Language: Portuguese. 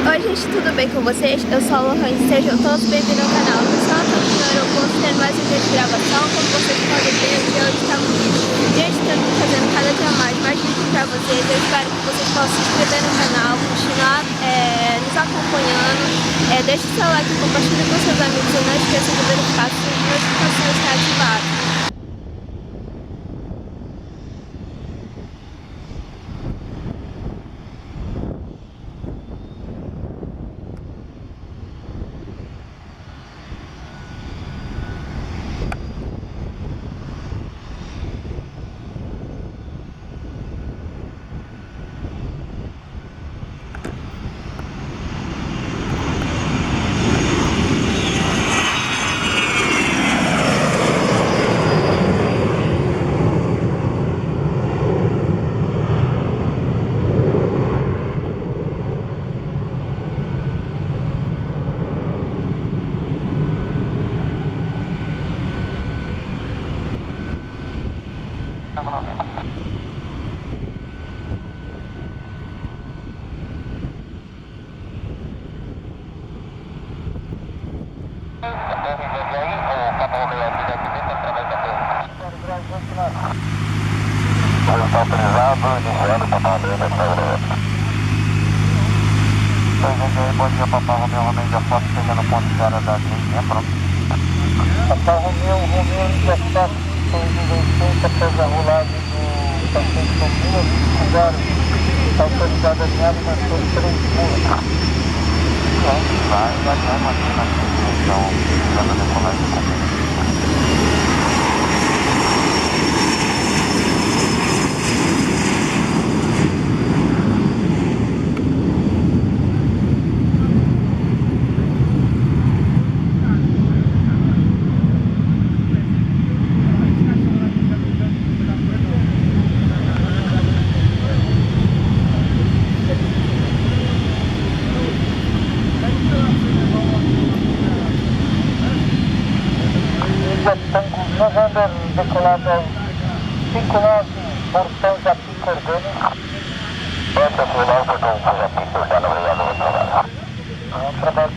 Oi gente, tudo bem com vocês? Eu sou a Lohane, sejam todos bem-vindos ao canal. Pessoal, estamos no aeroporto tendo mais um dia de gravação. Como vocês podem ver, o dia hoje está bonito. Gente, estamos fazendo cada dia mais vídeos para vocês. Eu espero que vocês possam se inscrever no canal, continuar nos acompanhando. Deixe o seu like, compartilhe com seus amigos e não esqueça de verificar se a notificação está ativada. Está autorizado, iniciando o Papa Romeo da Estrada. Bom dia, Papa Romeo, Índia Fox, chega no ponto de área da linha, pronto. Papa Romeo, Índia Fox, são 26, após a rolagem do paciente Romeo, agora está autorizado a alinhada nas suas 3 mulas. Vai mesmo aqui na então, usando a decolagem completa. November decolado às 5:09, portão Japico Orgânico. Essa foi lá, portão Japico Orgânico, obrigado, vou trabalhar. Trabalho